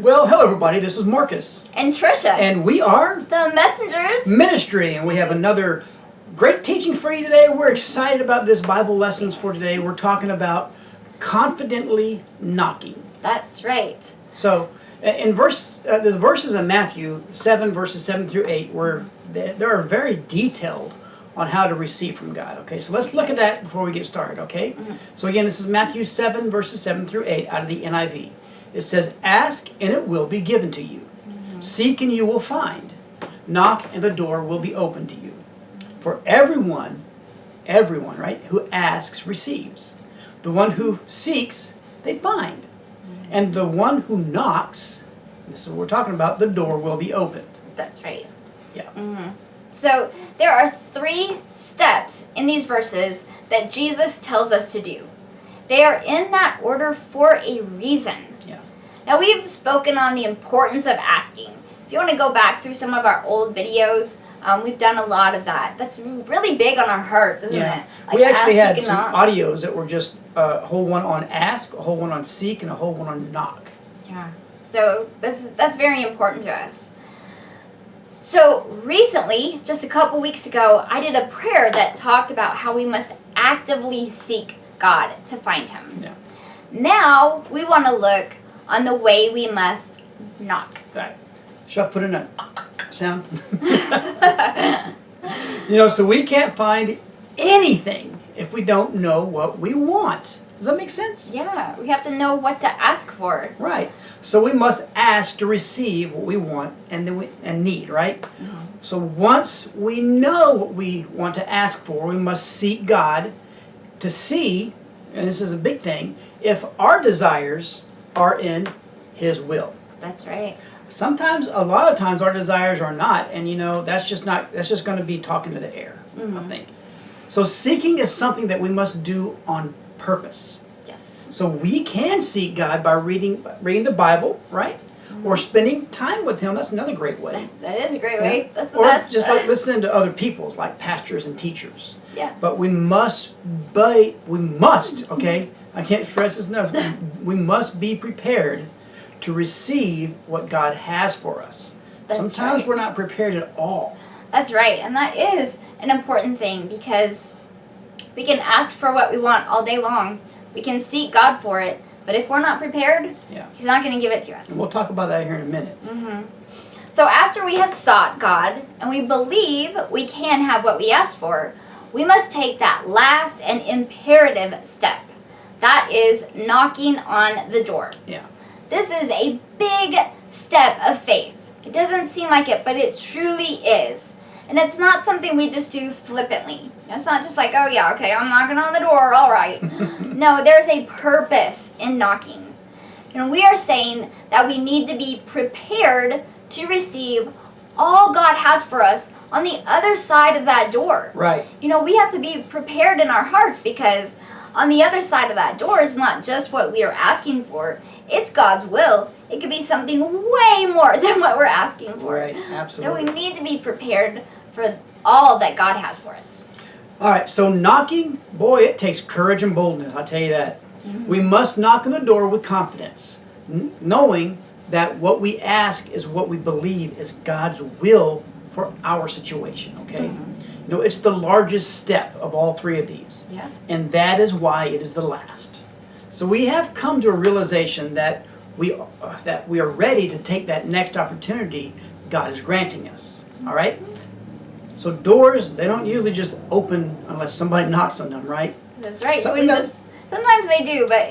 Well, hello everybody, this is Marcus. And Tricia. And we are the Messengers Ministry, and we have another great teaching for you today. We're excited about this Bible lessons for today. We're talking about confidently knocking. That's right. So, in there's verses in Matthew 7, verses 7 through 8, where they are very detailed on how to receive from God. Okay, so let's look at that before we get started, okay? Mm-hmm. So again, this is Matthew 7, verses 7 through 8 out of the NIV. It says, "Ask and it will be given to you. Mm-hmm. Seek and you will find. Knock and the door will be opened to you. For everyone, right, who asks receives. The one who seeks, they find. And the one who knocks," this is what we're talking about, "the door will be opened." That's right. Yeah. Mm-hmm. So there are 3 steps in these verses that Jesus tells us to do. They are in that order for a reason. Yeah. Now we've spoken on the importance of asking. If you want to go back through some of our old videos, we've done a lot of that. That's really big on our hearts, isn't it? Like we actually ask, had seek, some and knock. audios that were just a whole one on ask, a whole one on seek, and a whole one on knock. Yeah. So that's very important to us. So recently, just a couple weeks ago, I did a prayer that talked about how we must actively seek God to find Him. Yeah. Now we want to look on the way we must knock. Right. Should I put in a sound? So we can't find anything if we don't know what we want. Does that make sense? Yeah, we have to know what to ask for. Right. So we must ask to receive what we want and need, right? Mm-hmm. So once we know what we want to ask for, we must seek God to see, and this is a big thing, if our desires are in His will. That's right. Sometimes, a lot of times, our desires are not, and that's just going to be talking to the air, Mm-hmm. I think. So seeking is something that we must do on purpose. Yes. So we can seek God by reading the Bible, right? Mm-hmm. Or spending time with Him. That's another great way. That is a great way. Yeah. That's the or best. just like listening to other people's, like pastors and teachers. Yeah. But we must, okay? I can't stress this enough. We must be prepared to receive what God has for us. That's Sometimes right. we're not prepared at all. That's right. And that is an important thing because we can ask for what we want all day long. We can seek God for it. But if we're not prepared, Yeah. He's not going to give it to us. And we'll talk about that here in a minute. Mm-hmm. So after we have sought God and we believe we can have what we asked for, we must take that last and imperative step. That is knocking on the door. Yeah. This is a big step of faith. It doesn't seem like it, but it truly is. And it's not something we just do flippantly. It's not just like, oh yeah, okay, I'm knocking on the door, all right. No, there's a purpose in knocking. We are saying that we need to be prepared to receive all God has for us on the other side of that door. Right. We have to be prepared in our hearts because on the other side of that door is not just what we are asking for. It's God's will. It could be something way more than what we're asking for. Right, absolutely. So we need to be prepared for all that God has for us. All right, so knocking, boy, it takes courage and boldness, I'll tell you that. Mm-hmm. We must knock on the door with confidence, knowing that what we ask is what we believe is God's will for our situation, okay? Mm-hmm. It's the largest step of all 3 of these. Yeah. And that is why it is the last. So we have come to a realization that we are ready to take that next opportunity God is granting us. All right? So doors, they don't usually just open unless somebody knocks on them, right? That's right. So You wouldn't sometimes they do, but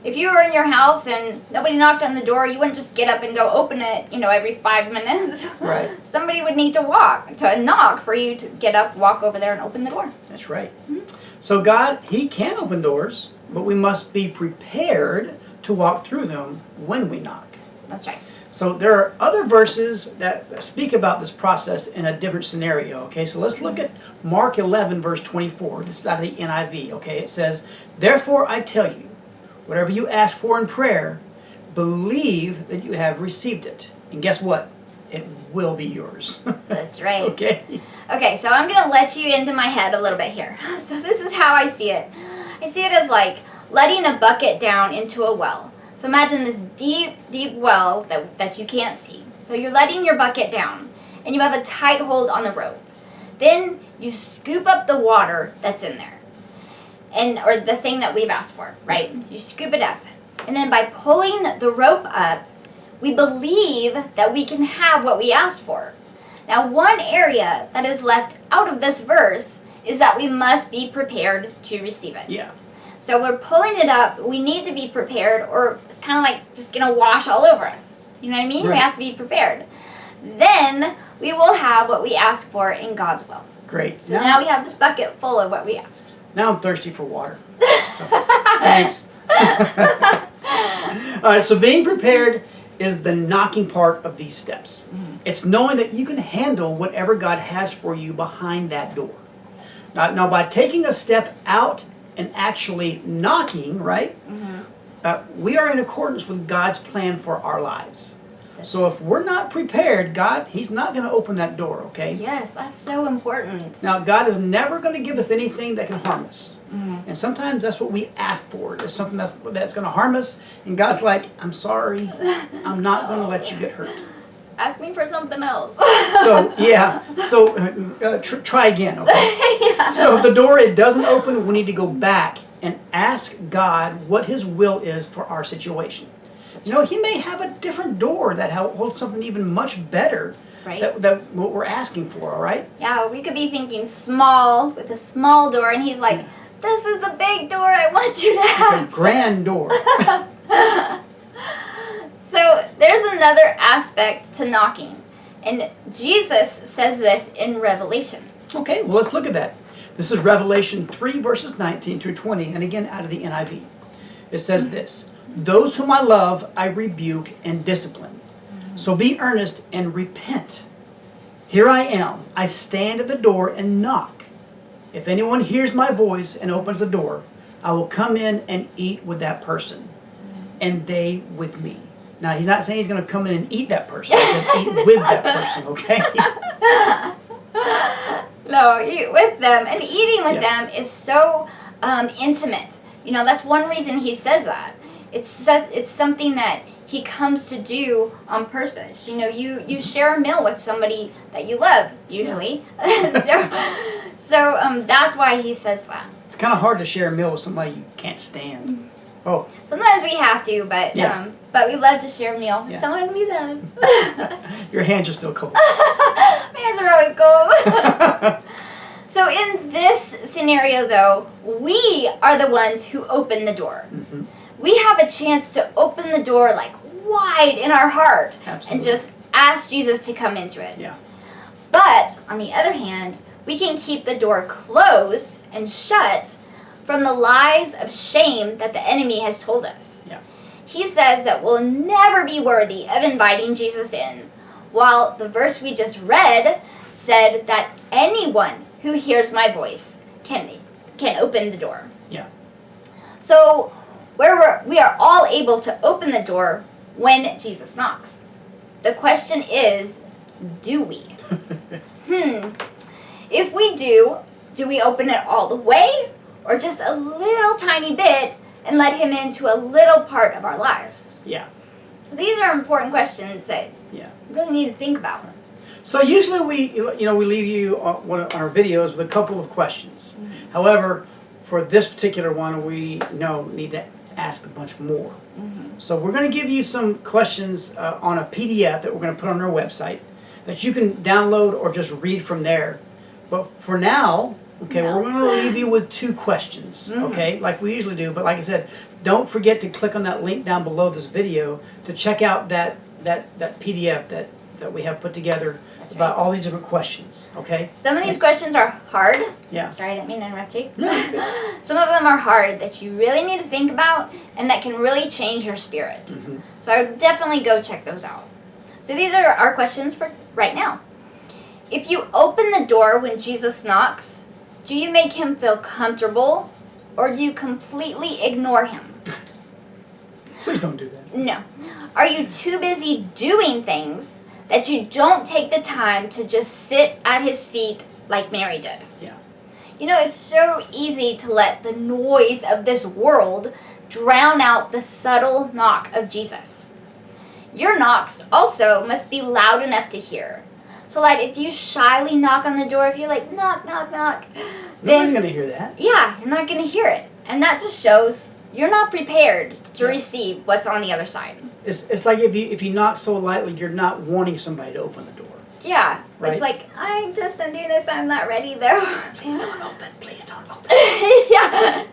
if you were in your house and nobody knocked on the door, you wouldn't just get up and go open it, every 5 minutes. Right. Somebody would need to knock for you to get up, walk over there and open the door. That's right. Mm-hmm. So God, He can open doors, but we must be prepared to walk through them when we knock. That's right. So there are other verses that speak about this process in a different scenario, okay? So let's look at Mark 11, verse 24. This is out of the NIV, okay? It says, "Therefore I tell you, whatever you ask for in prayer, believe that you have received it. And guess what? It will be yours." That's right. Okay? Okay, so I'm going to let you into my head a little bit here. So this is how I see it. I see it as like letting a bucket down into a well. So So imagine this deep, deep well that you can't see. So you're letting your bucket down, and you have a tight hold on the rope. Then you scoop up the water that's in there, or the thing that we've asked for, right? So you scoop it up. And then by pulling the rope up, we believe that we can have what we asked for. Now, one area that is left out of this verse is that we must be prepared to receive it. Yeah. So we're pulling it up. We need to be prepared, or it's kind of like just going to wash all over us. You know what I mean? Right. We have to be prepared. Then we will have what we ask for in God's will. Great. So now we have this bucket full of what we asked. Now I'm thirsty for water. So, thanks. All right, so being prepared is the knocking part of these steps. Mm-hmm. It's knowing that you can handle whatever God has for you behind that door. Now by taking a step out and actually knocking, right, we are in accordance with God's plan for our lives. So if we're not prepared, He's not going to open that door, okay? Yes, that's so important. Now, God is never going to give us anything that can harm us. And sometimes that's what we ask for. It's something that's going to harm us. And God's like, I'm sorry. I'm not going to let you get hurt. Ask me for something else. So, yeah. So, try again, okay? Yeah. So if the door, it doesn't open, we need to go back and ask God what His will is for our situation. You know, He may have a different door that holds something even much better, right? That what we're asking for, all right? Yeah, we could be thinking small, with a small door, and He's like, this is the big door I want you to have. A grand door. So there's another aspect to knocking, and Jesus says this in Revelation. Okay, well, let's look at that. This is Revelation 3, verses 19 through 20, and again out of the NIV. It says this: those whom I love, I rebuke and discipline. So be earnest and repent. Here I am. I stand at the door and knock. If anyone hears my voice and opens the door, I will come in and eat with that person, and they with me. Now, He's not saying He's going to come in and eat that person. He's going to eat with that person, okay? No, eat with them. And eating with them is so intimate. You know, that's one reason He says that. It's something that He comes to do on purpose. You know, you share a meal with somebody that you love, usually. So that's why He says that. It's kind of hard to share a meal with somebody you can't stand. Oh. Sometimes we have to, but we love to share a meal with someone we love. Your hands are still cold. My hands are always cold. So in this scenario, though, we are the ones who open the door. Mm-hmm. We have a chance to open the door like wide in our heart. Absolutely. And just ask Jesus to come into it. Yeah. But on the other hand, we can keep the door closed and shut from the lies of shame that the enemy has told us. Yeah. He says that we'll never be worthy of inviting Jesus in, while the verse we just read said that anyone who hears my voice can open the door. Yeah. So we are all able to open the door when Jesus knocks. The question is, do we? If we do we open it all the way, or just a little tiny bit and let Him into a little part of our lives? Yeah. So these are important questions that you really need to think about. So usually we leave you on our videos with a couple of questions. Mm-hmm. However, for this particular one, we need to ask a bunch more. Mm-hmm. So we're going to give you some questions on a PDF that we're going to put on our website that you can download or just read from there. But for now, we're going to leave you with 2 questions, okay, like we usually do. But like I said, don't forget to click on that link down below this video to check out that PDF that we have put together. It's about all these different questions, okay? Some of these questions are hard. Yeah. Sorry, I didn't mean to interrupt you. Some of them are hard that you really need to think about and that can really change your spirit. Mm-hmm. So I would definitely go check those out. So these are our questions for right now. If you open the door when Jesus knocks, do you make Him feel comfortable, or do you completely ignore Him? Please don't do that. No. Are you too busy doing things that you don't take the time to just sit at His feet like Mary did? Yeah. You know, it's so easy to let the noise of this world drown out the subtle knock of Jesus. Your knocks also must be loud enough to hear. So like if you shyly knock on the door, if you're like, knock, knock, knock, Nobody's going to hear that. Yeah, you're not going to hear it. And that just shows you're not prepared to receive what's on the other side. It's like if you knock so lightly, you're not wanting somebody to open the door. Yeah. Right? It's like, I'm just doing this, I'm not ready though. Please don't open. Please don't open. Yeah.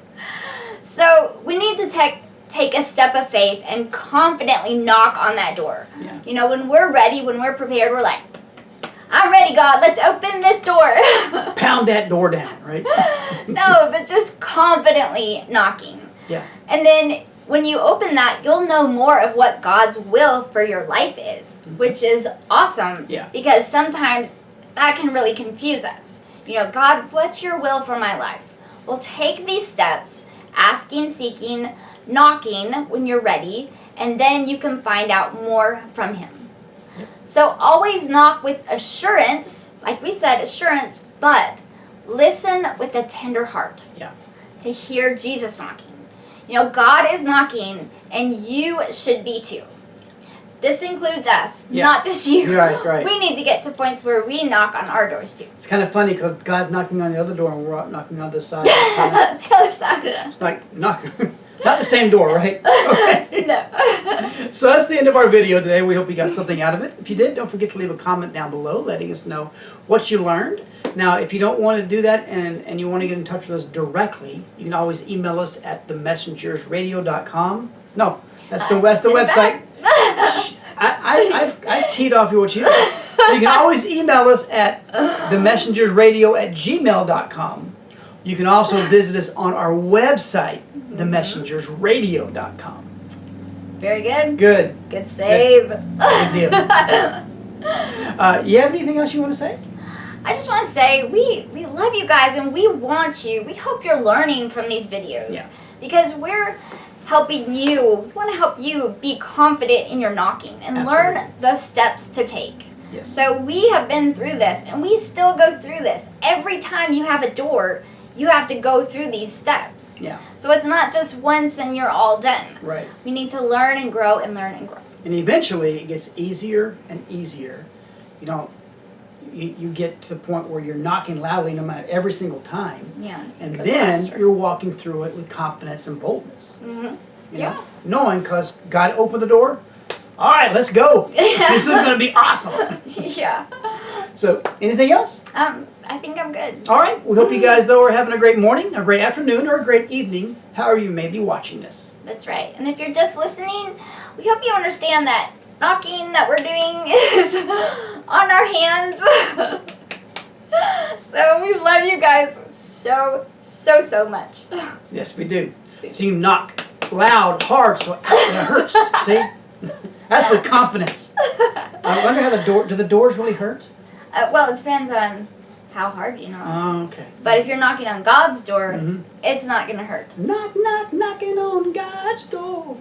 So we need to take a step of faith and confidently knock on that door. Yeah. You know, when we're ready, when we're prepared, we're like, I'm ready, God, let's open this door. Pound that door down, right? No, but just confidently knocking. Yeah. And then when you open that, you'll know more of what God's will for your life is, which is awesome. Yeah. Because sometimes that can really confuse us. You know, God, what's your will for my life? Well, take these steps, asking, seeking, knocking when you're ready, and then you can find out more from Him. Yep. So always knock with assurance, like we said, assurance, but listen with a tender heart. Yeah. To hear Jesus knocking. You know, God is knocking, and you should be too. This includes us, not just you. Right. We need to get to points where we knock on our doors too. It's kind of funny because God's knocking on the other door and we're out knocking on this side. It's, The other side. it's like knocking. Not the same door, right? Okay. No. So that's the end of our video today. We hope you got something out of it. If you did, don't forget to leave a comment down below letting us know what you learned. Now, if you don't want to do that and you want to get in touch with us directly, you can always email us at themessengersradio.com. No, that's the website. Shh, I teed off what you. So you can always email us at themessengersradio@gmail.com. You can also visit us on our website, themessengersradio.com. Very good. Good. Good save. Good deal. You have anything else you want to say? I just want to say we love you guys and we want you. We hope you're learning from these videos. Yeah. Because we're helping you. We want to help you be confident in your knocking and learn the steps to take. Yes. So we have been through this and we still go through this. Every time you have a door, you have to go through these steps. Yeah. So it's not just once and you're all done. Right. We need to learn and grow and learn and grow. And eventually it gets easier and easier. You know, you get to the point where you're knocking loudly no matter every single time. Yeah. And goes then faster. you're walking through it with confidence and boldness. Mm-hmm. You know, knowing because God opened the door. All right, let's go. Yeah. This is going to be awesome. Yeah. So, anything else? I think I'm good. All right. We hope you guys, though, are having a great morning, a great afternoon, or a great evening, however you may be watching this. That's right. And if you're just listening, we hope you understand that knocking that we're doing is on our hands. So we love you guys so much. Yes, we do. So you knock loud, hard, so it hurts. See? That's with confidence. I wonder how do the doors really hurt? Well, it depends on how hard you knock. Oh, okay. But if you're knocking on God's door, it's not going to hurt. Knock, knock, knocking on God's door.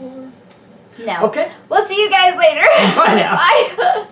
No. Okay. We'll see you guys later. Bye now. Bye.